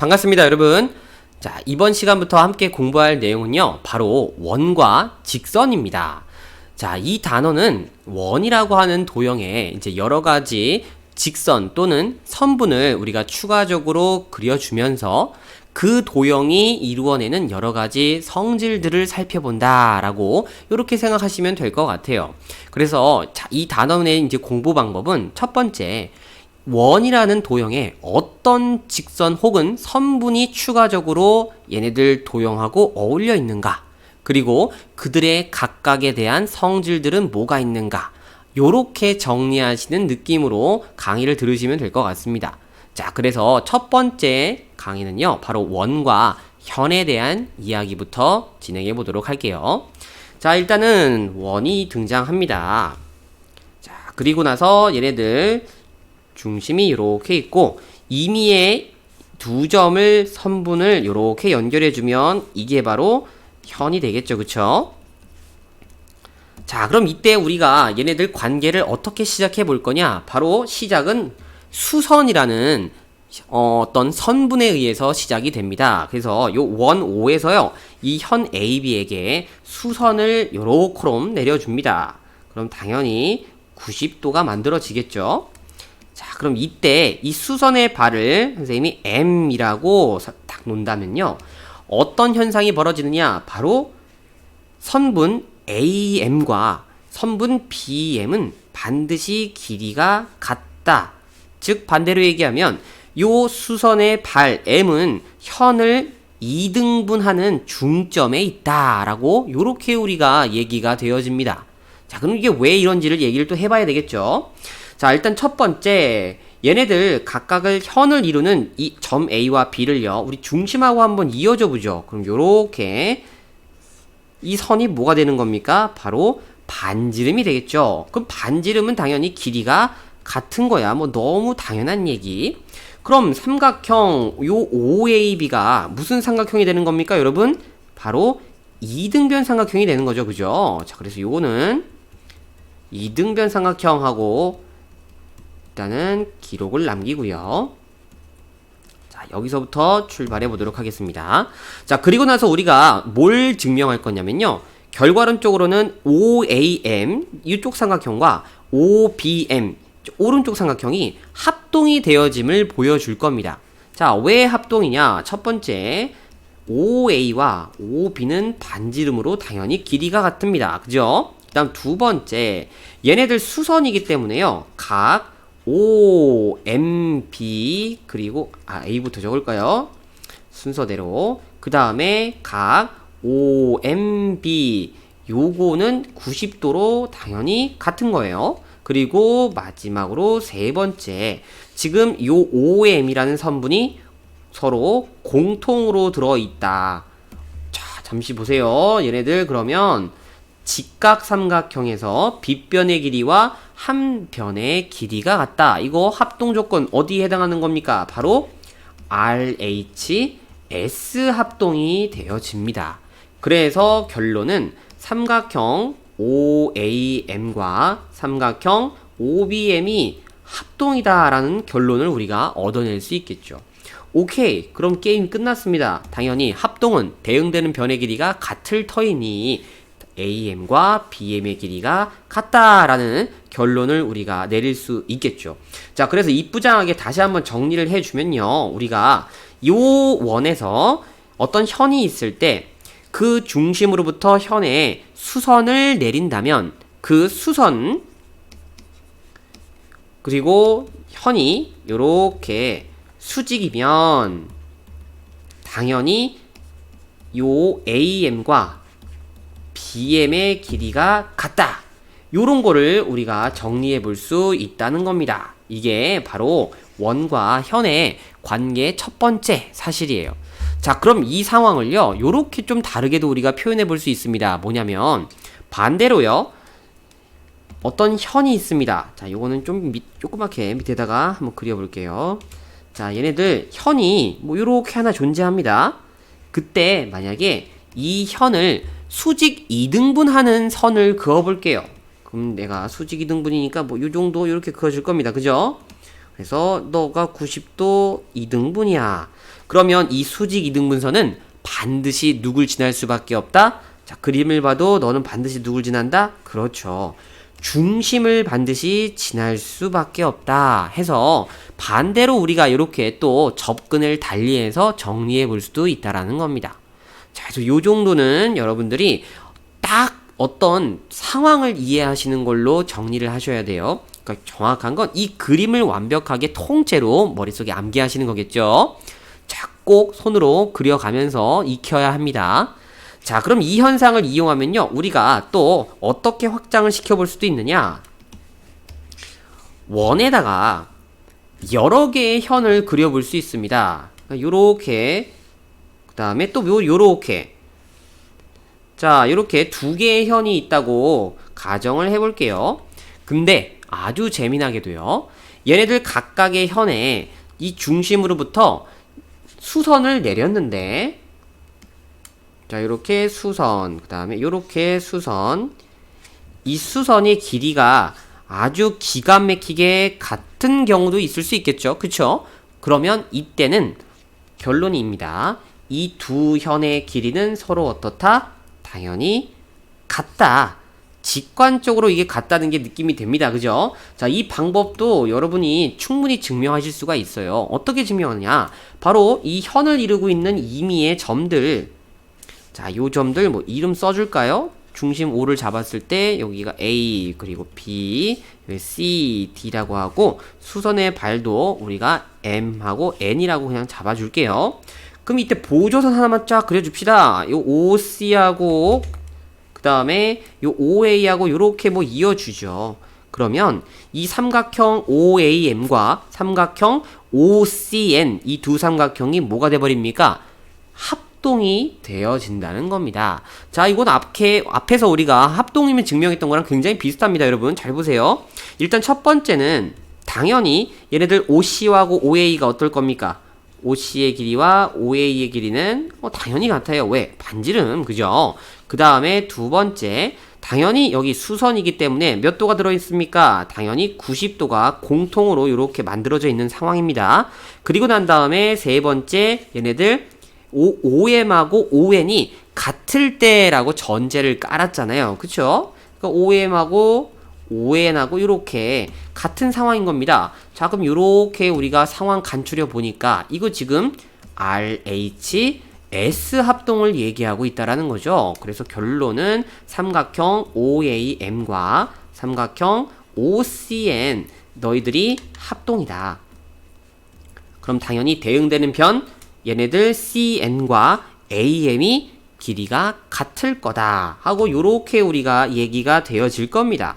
반갑습니다, 여러분. 자, 이번 시간부터 함께 공부할 내용은요, 바로 원과 직선입니다. 자, 이 단어는 원이라고 하는 도형에 이제 여러 가지 직선 또는 선분을 우리가 추가적으로 그려주면서 그 도형이 이루어내는 여러 가지 성질들을 살펴본다라고 이렇게 생각하시면 될 것 같아요. 그래서 자, 이 단원의 이제 공부 방법은 첫 번째, 원이라는 도형에 어떤 직선 혹은 선분이 추가적으로 얘네들 도형하고 어울려 있는가, 그리고 그들의 각각에 대한 성질들은 뭐가 있는가, 요렇게 정리하시는 느낌으로 강의를 들으시면 될 것 같습니다. 자, 그래서 첫 번째 강의는요, 바로 원과 현에 대한 이야기부터 진행해 보도록 할게요. 자, 일단은 원이 등장합니다. 자, 그리고 나서 얘네들 중심이 이렇게 있고, 임의의 두 점을 선분을 이렇게 연결해주면 이게 바로 현이 되겠죠, 그쵸? 자, 그럼 이때 우리가 얘네들 관계를 어떻게 시작해 볼 거냐? 바로 시작은 수선이라는 어떤 선분에 의해서 시작이 됩니다. 그래서 요 원 O에서요, 이 현 AB에게 수선을 요렇게 내려줍니다. 그럼 당연히 90도가 만들어지겠죠. 자, 그럼 이때 이 수선의 발을 선생님이 M이라고 딱 놓는다면요, 어떤 현상이 벌어지느냐? 바로 선분 AM과 선분 BM은 반드시 길이가 같다. 즉 반대로 얘기하면 요 수선의 발 M은 현을 2등분하는 중점에 있다라고 요렇게 우리가 얘기가 되어집니다. 자, 그럼 이게 왜 이런지를 얘기를 또 해봐야 되겠죠. 자, 일단 첫 번째, 얘네들 각각을 현을 이루는 이 점 A와 B를요, 우리 중심하고 한번 이어져 보죠. 그럼 요렇게 이 선이 뭐가 되는 겁니까? 바로 반지름이 되겠죠. 그럼 반지름은 당연히 길이가 같은 거야. 뭐 너무 당연한 얘기. 그럼 삼각형 요 OAB가 무슨 삼각형이 되는 겁니까, 여러분? 바로 이등변 삼각형이 되는 거죠, 그죠? 자, 그래서 요거는 이등변 삼각형하고 일단은 기록을 남기고요. 자, 여기서부터 출발해 보도록 하겠습니다. 자, 그리고 나서 우리가 뭘 증명할 거냐면요, 결과론적으로는 OAM 이쪽 삼각형과 OBM 오른쪽 삼각형이 합동이 되어짐을 보여줄 겁니다. 자, 왜 합동이냐? 첫 번째, OA와 OB는 반지름으로 당연히 길이가 같습니다. 그죠? 그다음 두 번째, 얘네들 수선이기 때문에요, 각 OMB 그리고 A부터 적을까요? 순서대로. 그 다음에 각 OMB 요거는 90도로 당연히 같은 거예요. 그리고 마지막으로 세 번째, 지금 요 OM이라는 선분이 서로 공통으로 들어있다. 자, 잠시 보세요. 얘네들 그러면 직각삼각형에서 빗변의 길이와 한 변의 길이가 같다. 이거 합동조건 어디에 해당하는 겁니까? 바로 RHS 합동이 되어집니다. 그래서 결론은 삼각형 OAM과 삼각형 OBM이 합동이다라는 결론을 우리가 얻어낼 수 있겠죠. 오케이, 그럼 게임 끝났습니다. 당연히 합동은 대응되는 변의 길이가 같을 터이니 AM과 BM의 길이가 같다라는 결론을 우리가 내릴 수 있겠죠. 자, 그래서 이쁘장하게 다시 한번 정리를 해주면요, 우리가 요 원에서 어떤 현이 있을 때 그 중심으로부터 현에 수선을 내린다면 그 수선 그리고 현이 요렇게 수직이면 당연히 요 AM과 BM의 길이가 같다. 요런 거를 우리가 정리해 볼 수 있다는 겁니다. 이게 바로 원과 현의 관계의 첫 번째 사실이에요. 자, 그럼 이 상황을요, 요렇게 좀 다르게도 우리가 표현해 볼 수 있습니다. 뭐냐면 반대로요, 어떤 현이 있습니다. 자, 요거는 좀 조그맣게 밑에다가 한번 그려볼게요. 자, 얘네들 현이 뭐 요렇게 하나 존재합니다. 그때 만약에 이 현을 수직 2등분하는 선을 그어볼게요. 그럼 내가 수직 2등분이니까 뭐 요 정도 요렇게 그어줄 겁니다. 그죠? 그래서 너가 90도 2등분이야. 그러면 이 수직 2등분선은 반드시 누굴 지날 수밖에 없다? 자, 그림을 봐도 너는 반드시 누굴 지난다? 그렇죠. 중심을 반드시 지날 수밖에 없다 해서 반대로 우리가 이렇게 또 접근을 달리해서 정리해 볼 수도 있다라는 겁니다. 자, 그래서 요 정도는 여러분들이 딱 어떤 상황을 이해하시는 걸로 정리를 하셔야 돼요. 그러니까 정확한 건 이 그림을 완벽하게 통째로 머릿속에 암기하시는 거겠죠. 자, 꼭 손으로 그려가면서 익혀야 합니다. 자, 그럼 이 현상을 이용하면요, 우리가 또 어떻게 확장을 시켜볼 수도 있느냐? 원에다가 여러 개의 현을 그려볼 수 있습니다. 요렇게, 그 다음에 또 요렇게. 자, 요렇게 두 개의 현이 있다고 가정을 해볼게요. 근데 아주 재미나게도요, 얘네들 각각의 현에 이 중심으로부터 수선을 내렸는데, 자, 요렇게 수선, 그 다음에 요렇게 수선. 이 수선의 길이가 아주 기가 막히게 같은 경우도 있을 수 있겠죠. 그쵸? 그러면 이때는 결론입니다. 이 두 현의 길이는 서로 어떻다? 당연히 같다. 직관적으로 이게 같다는 게 느낌이 됩니다. 그죠? 자, 이 방법도 여러분이 충분히 증명하실 수가 있어요. 어떻게 증명하느냐? 바로 이 현을 이루고 있는 임의의 점들, 자, 요 점들 뭐 이름 써줄까요? 중심 O를 잡았을 때 여기가 A, 그리고 B, C, D라고 하고 수선의 발도 우리가 M하고 N이라고 그냥 잡아줄게요. 그럼 이때 보조선 하나만 쫙 그려줍시다. 요 OC하고 그 다음에 요 OA하고 요렇게 뭐 이어주죠. 그러면 이 삼각형 OAM과 삼각형 OCN, 이 두 삼각형이 뭐가 돼버립니까? 합동이 되어진다는 겁니다. 자, 이건 앞에서 우리가 합동이면 증명했던 거랑 굉장히 비슷합니다. 여러분 잘 보세요. 일단 첫 번째는 당연히 얘네들 OC하고 OA가 어떨 겁니까? OC의 길이와 OA의 길이는 당연히 같아요. 왜? 반지름, 그죠? 그 다음에 두 번째, 당연히 여기 수선이기 때문에 몇 도가 들어있습니까? 당연히 90도가 공통으로 이렇게 만들어져 있는 상황입니다. 그리고 난 다음에 세 번째, 얘네들 OM하고 ON이 같을 때라고 전제를 깔았잖아요. 그쵸? 그러니까 OM하고 ON하고 이렇게 같은 상황인 겁니다. 자, 그럼 이렇게 우리가 상황 간추려 보니까 이거 지금 RH, S 합동을 얘기하고 있다라는 거죠. 그래서 결론은 삼각형 OAM과 삼각형 OCN 너희들이 합동이다. 그럼 당연히 대응되는 편 얘네들 CN과 AM이 길이가 같을 거다 하고 요렇게 우리가 얘기가 되어질 겁니다.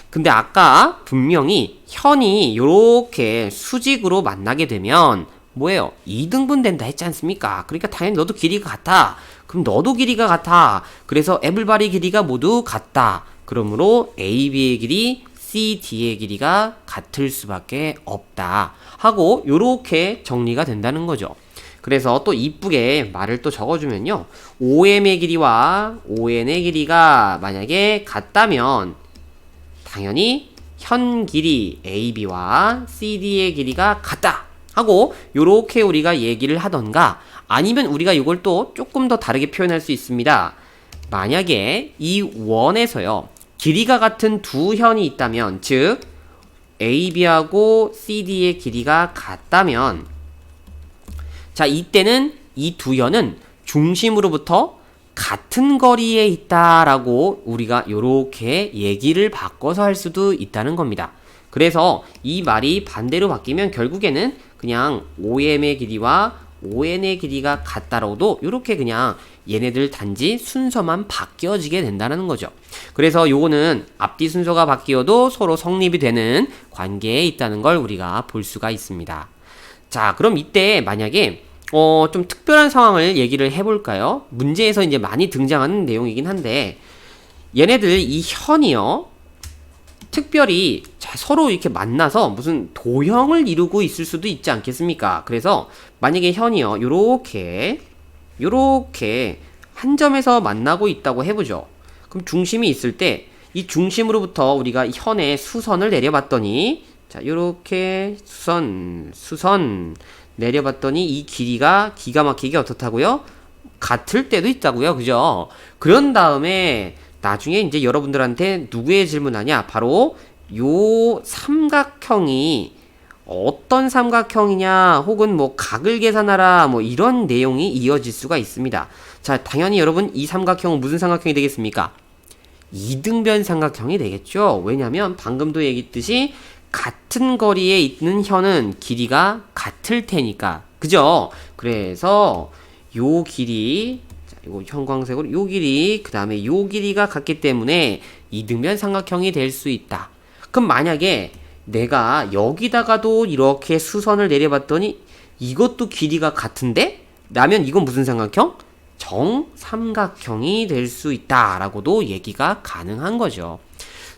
근데 아까 분명히 현이 요렇게 수직으로 만나게 되면 뭐예요? 2등분 된다 했지 않습니까? 그러니까 당연히 너도 길이가 같아. 그럼 너도 길이가 같아. 그래서 애블바리 길이가 모두 같다. 그러므로 AB의 길이 CD의 길이가 같을 수밖에 없다 하고 요렇게 정리가 된다는 거죠. 그래서 또 이쁘게 말을 또 적어주면요, OM의 길이와 ON의 길이가 만약에 같다면 당연히 현 길이 AB와 CD의 길이가 같다 하고 요렇게 우리가 얘기를 하던가, 아니면 우리가 이걸 또 조금 더 다르게 표현할 수 있습니다. 만약에 이 원에서요 길이가 같은 두 현이 있다면, 즉 AB하고 CD의 길이가 같다면, 자, 이때는 이 두 현은 중심으로부터 같은 거리에 있다라고 우리가 요렇게 얘기를 바꿔서 할 수도 있다는 겁니다. 그래서 이 말이 반대로 바뀌면 결국에는 그냥 OM의 길이와 ON의 길이가 같다라고도 요렇게 그냥 얘네들 단지 순서만 바뀌어지게 된다는 거죠. 그래서 요거는 앞뒤 순서가 바뀌어도 서로 성립이 되는 관계에 있다는 걸 우리가 볼 수가 있습니다. 자, 그럼 이때 만약에 좀 특별한 상황을 얘기를 해볼까요? 문제에서 이제 많이 등장하는 내용이긴 한데, 얘네들 이 현이요, 특별히 서로 이렇게 만나서 무슨 도형을 이루고 있을 수도 있지 않겠습니까? 그래서 만약에 현이요, 요렇게 한 점에서 만나고 있다고 해보죠. 그럼 중심이 있을 때 이 중심으로부터 우리가 현의 수선을 내려봤더니 자, 요렇게 수선 내려봤더니 이 길이가 기가 막히게 어떻다고요? 같을 때도 있다고요. 그죠? 그런 다음에 나중에 이제 여러분들한테 누구의 질문하냐? 바로 요 삼각형이 어떤 삼각형이냐, 혹은 뭐 각을 계산하라, 뭐 이런 내용이 이어질 수가 있습니다. 자, 당연히 여러분 이 삼각형은 무슨 삼각형이 되겠습니까? 이등변 삼각형이 되겠죠. 왜냐면 방금도 얘기했듯이 같은 거리에 있는 현은 길이가 같을 테니까. 그죠? 그래서 요 길이, 자, 이거 형광색으로 요 길이, 그 다음에 요 길이가 같기 때문에 이등변 삼각형이 될 수 있다. 그럼 만약에 내가 여기다가도 이렇게 수선을 내려봤더니 이것도 길이가 같은데? 라면 이건 무슨 삼각형? 정삼각형이 될 수 있다라고도 얘기가 가능한 거죠.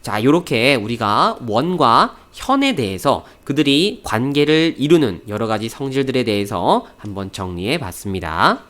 자, 요렇게 우리가 원과 현에 대해서 그들이 관계를 이루는 여러 가지 성질들에 대해서 한번 정리해 봤습니다.